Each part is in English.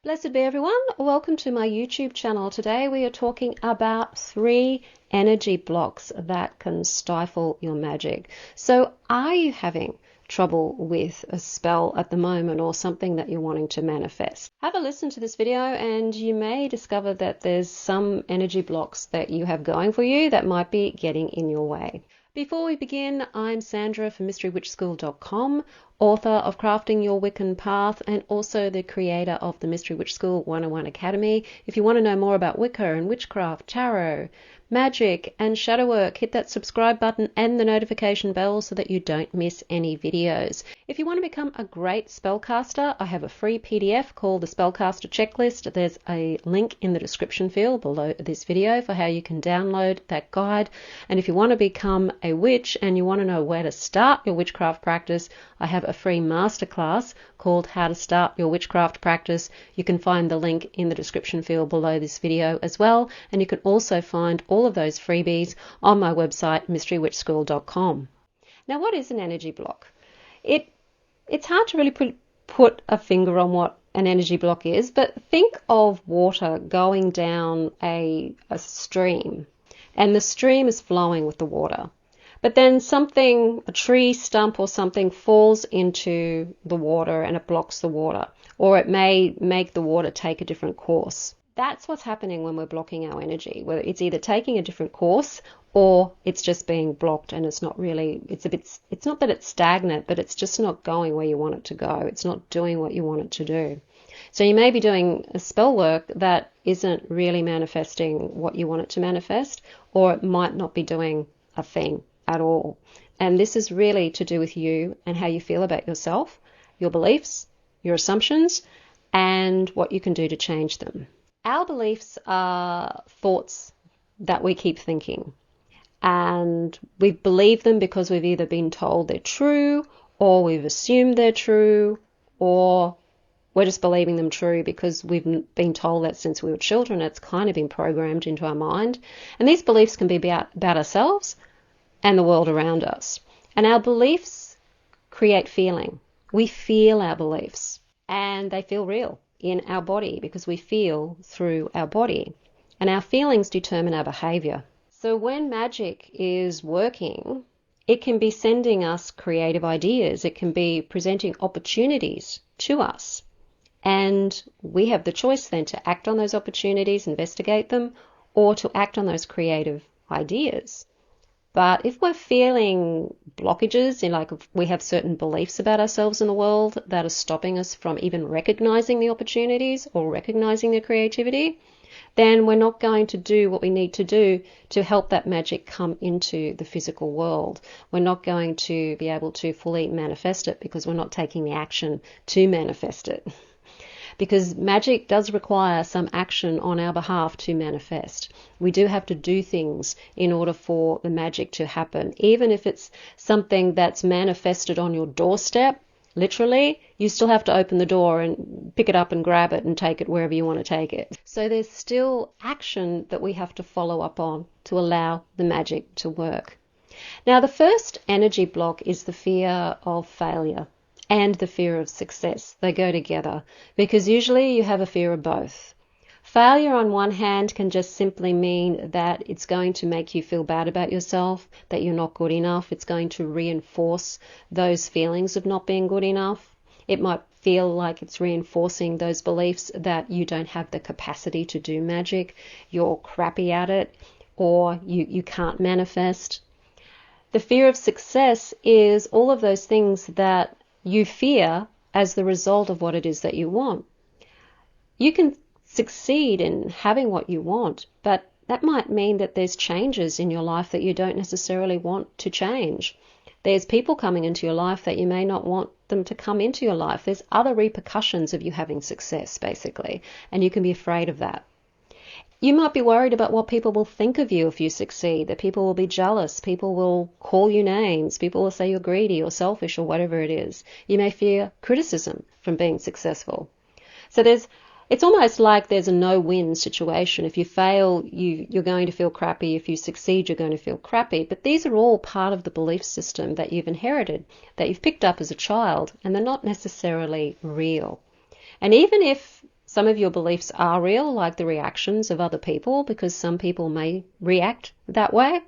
Blessed be everyone. Welcome to my YouTube channel. Today we are talking about 3 energy blocks that can stifle your magic. So are you having trouble with a spell at the moment or something that you're wanting to manifest? Have a listen to this video and you may discover that there's some energy blocks that you have going for you that might be getting in your way. Before we begin, I'm Sandra from MysteryWitchSchool.com, author of Crafting Your Wiccan Path and also the creator of the Mystery Witch School 101 Academy. If you want to know more about Wicca and Witchcraft, Tarot, Magic and Shadow Work, hit that subscribe button and the notification bell so that you don't miss any videos. If you want to become a great spellcaster, I have a free PDF called the Spellcaster Checklist. There's a link in the description field below this video for how you can download that guide. And if you want to become a witch and you want to know where to start your witchcraft practice, I have a free masterclass called How to Start Your Witchcraft Practice. You can find the link in the description field below this video as well, and you can also find all of those freebies on my website mysterywitchschool.com. Now, what is an energy block? It's hard to really put a finger on what an energy block is, but think of water going down a stream, and the stream is flowing with the water. But then a tree stump or something falls into the water and it blocks the water, or it may make the water take a different course. That's what's happening when we're blocking our energy, whether it's either taking a different course or it's just being blocked and it's not that it's stagnant, but it's just not going where you want it to go. It's not doing what you want it to do. So you may be doing a spell work that isn't really manifesting what you want it to manifest, or it might not be doing a thing at all. And this is really to do with you and how you feel about yourself, your beliefs, your assumptions, and what you can do to change them. Our beliefs are thoughts that we keep thinking, and we believe them because we've either been told they're true, or we've assumed they're true, or we're just believing them true because we've been told that since we were children. It's kind of been programmed into our mind. And these beliefs can be about ourselves and the world around us. And our beliefs create feeling. We feel our beliefs, and they feel real in our body because we feel through our body. And our feelings determine our behavior. So when magic is working, it can be sending us creative ideas. It can be presenting opportunities to us. And we have the choice then to act on those opportunities, investigate them, or to act on those creative ideas. But if we're feeling blockages, if we have certain beliefs about ourselves in the world that are stopping us from even recognizing the opportunities or recognizing the creativity, then we're not going to do what we need to do to help that magic come into the physical world. We're not going to be able to fully manifest it because we're not taking the action to manifest it. Because magic does require some action on our behalf to manifest. We do have to do things in order for the magic to happen. Even if it's something that's manifested on your doorstep, literally, you still have to open the door and pick it up and grab it and take it wherever you want to take it. So there's still action that we have to follow up on to allow the magic to work. Now, the first energy block is the fear of failure and the fear of success. They go together because usually you have a fear of both. Failure on one hand can just simply mean that it's going to make you feel bad about yourself, that you're not good enough. It's going to reinforce those feelings of not being good enough. It might feel like it's reinforcing those beliefs that you don't have the capacity to do magic, you're crappy at it, or you can't manifest. The fear of success is all of those things that you fear as the result of what it is that you want. You can succeed in having what you want, but that might mean that there's changes in your life that you don't necessarily want to change. There's people coming into your life that you may not want them to come into your life. There's other repercussions of you having success, basically, and you can be afraid of that. You might be worried about what people will think of you if you succeed, that people will be jealous, people will call you names, people will say you're greedy or selfish or whatever it is. You may fear criticism from being successful. So it's almost like there's a no-win situation. If you fail, you're going to feel crappy. If you succeed, you're going to feel crappy. But these are all part of the belief system that you've inherited, that you've picked up as a child, and they're not necessarily real. And even if some of your beliefs are real, like the reactions of other people, because some people may react that way.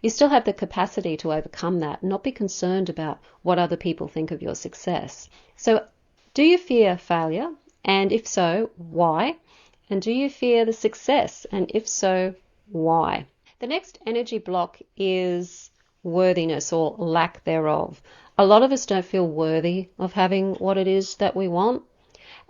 You still have the capacity to overcome that, not be concerned about what other people think of your success. So, do you fear failure? And if so, why? And do you fear the success? And if so, why? The next energy block is worthiness or lack thereof. A lot of us don't feel worthy of having what it is that we want.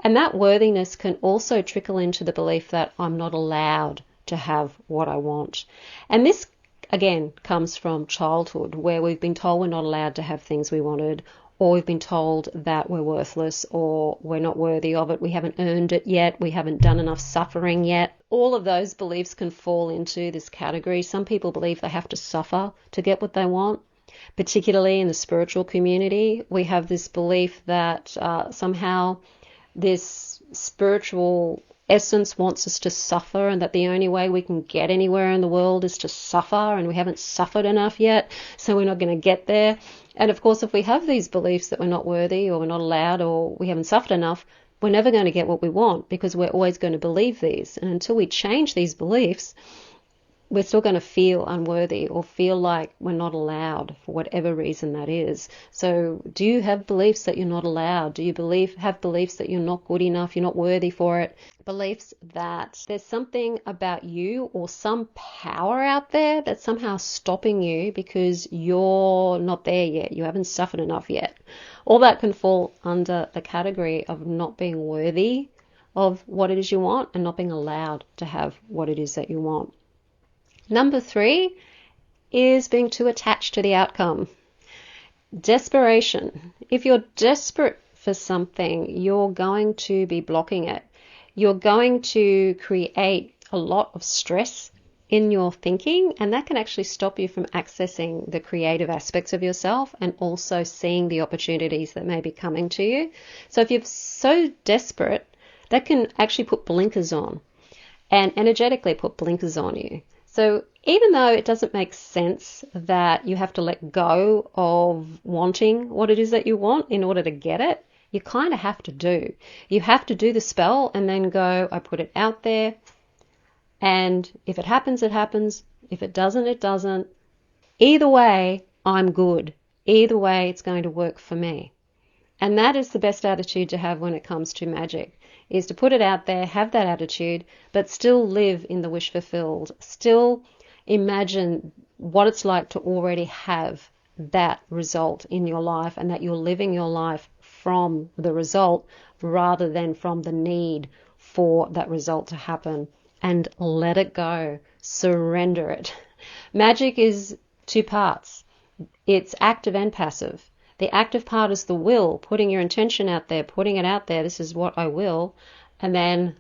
And that worthiness can also trickle into the belief that I'm not allowed to have what I want. And this, again, comes from childhood, where we've been told we're not allowed to have things we wanted, or we've been told that we're worthless or we're not worthy of it, we haven't earned it yet, we haven't done enough suffering yet. All of those beliefs can fall into this category. Some people believe they have to suffer to get what they want. Particularly in the spiritual community, we have this belief that somehow this spiritual essence wants us to suffer, and that the only way we can get anywhere in the world is to suffer, and we haven't suffered enough yet, so we're not going to get there. And of course, if we have these beliefs that we're not worthy or we're not allowed or we haven't suffered enough, we're never going to get what we want, because we're always going to believe these. And until we change these beliefs, we're still going to feel unworthy or feel like we're not allowed for whatever reason that is. So do you have beliefs that you're not allowed? Do you have beliefs that you're not good enough, you're not worthy for it? Beliefs that there's something about you or some power out there that's somehow stopping you because you're not there yet, you haven't suffered enough yet. All that can fall under the category of not being worthy of what it is you want and not being allowed to have what it is that you want. Number 3 is being too attached to the outcome. Desperation. If you're desperate for something, you're going to be blocking it. You're going to create a lot of stress in your thinking, and that can actually stop you from accessing the creative aspects of yourself and also seeing the opportunities that may be coming to you. So if you're so desperate, that can actually put blinkers on and energetically put blinkers on you. So even though it doesn't make sense that you have to let go of wanting what it is that you want in order to get it, you kind of have to do. You have to do the spell and then go, I put it out there, and if it happens, it happens. If it doesn't, it doesn't. Either way, I'm good. Either way, it's going to work for me. And that is the best attitude to have when it comes to magic, is to put it out there, have that attitude, but still live in the wish fulfilled. Still imagine what it's like to already have that result in your life, and that you're living your life from the result rather than from the need for that result to happen. And let it go. Surrender it. Magic is 2 parts. It's active and passive. The active part is the will, putting your intention out there, putting it out there, this is what I will, and then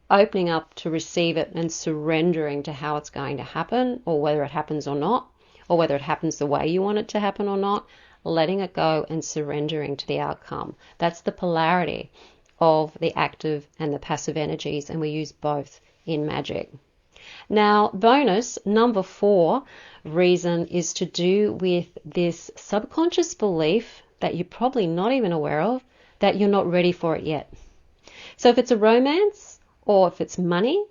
opening up to receive it and surrendering to how it's going to happen, or whether it happens or not, or whether it happens the way you want it to happen or not, letting it go and surrendering to the outcome. That's the polarity of the active and the passive energies, and we use both in magic. Now, bonus number 4 reason is to do with this subconscious belief that you're probably not even aware of, that you're not ready for it yet. So if it's a romance, or if it's money,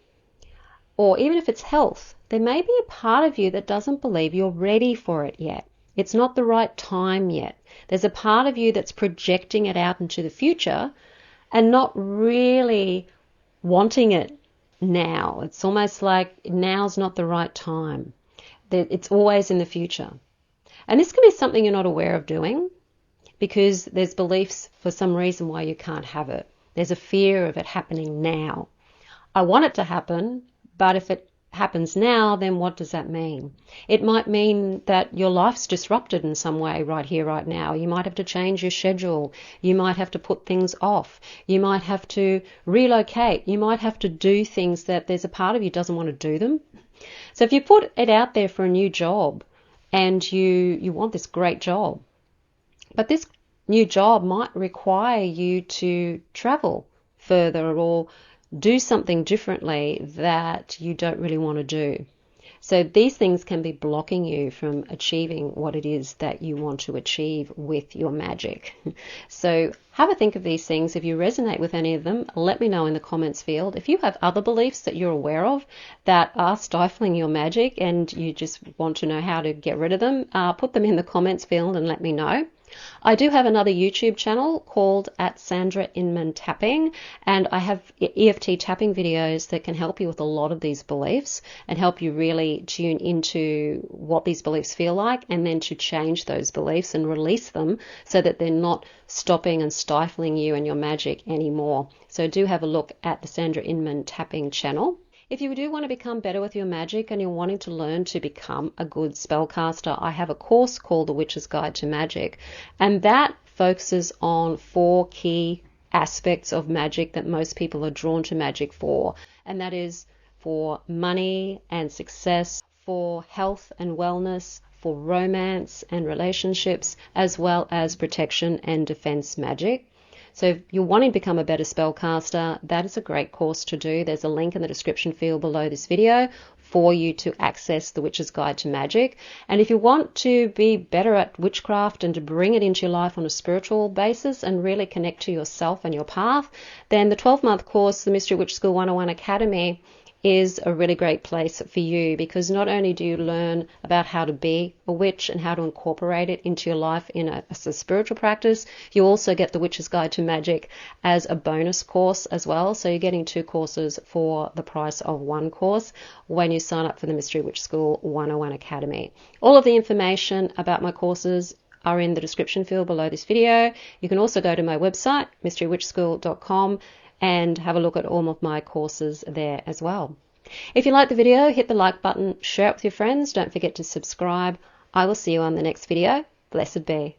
or even if it's health, there may be a part of you that doesn't believe you're ready for it yet. It's not the right time yet. There's a part of you that's projecting it out into the future and not really wanting it now. It's almost like now's not the right time. It's always in the future. And this can be something you're not aware of doing, because there's beliefs for some reason why you can't have it. There's a fear of it happening now. I want it to happen, but if it happens now, then what does that mean? It might mean that your life's disrupted in some way right here, right now. You might have to change your schedule. You might have to put things off. You might have to relocate. You might have to do things that there's a part of you doesn't want to do them. So if you put it out there for a new job and you want this great job, but this new job might require you to travel further or do something differently that you don't really want to do. So these things can be blocking you from achieving what it is that you want to achieve with your magic. So have a think of these things. If you resonate with any of them, let me know in the comments field. If you have other beliefs that you're aware of that are stifling your magic and you just want to know how to get rid of them, put them in the comments field and let me know. I do have another YouTube channel called @Sandra Inman Tapping, and I have EFT tapping videos that can help you with a lot of these beliefs and help you really tune into what these beliefs feel like, and then to change those beliefs and release them so that they're not stopping and stifling you and your magic anymore. So do have a look at the Sandra Inman Tapping channel. If you do want to become better with your magic and you're wanting to learn to become a good spellcaster, I have a course called The Witch's Guide to Magic, and that focuses on 4 key aspects of magic that most people are drawn to magic for, and that is for money and success, for health and wellness, for romance and relationships, as well as protection and defense magic. So if you're wanting to become a better spellcaster, that is a great course to do. There's a link in the description field below this video for you to access the Witch's Guide to Magic. And if you want to be better at witchcraft and to bring it into your life on a spiritual basis and really connect to yourself and your path, then the 12-month course, the Mystery Witch School 101 Academy, is a really great place for you, because not only do you learn about how to be a witch and how to incorporate it into your life as a spiritual practice, you also get the Witch's Guide to Magic as a bonus course as well. So you're getting 2 courses for the price of 1 course when you sign up for the Mystery Witch School 101 Academy. All of the information about my courses are in the description field below this video. You can also go to my website, mysterywitchschool.com, and have a look at all of my courses there as well. If you like the video, hit the like button, share it with your friends. Don't forget to subscribe. I will see you on the next video. Blessed be.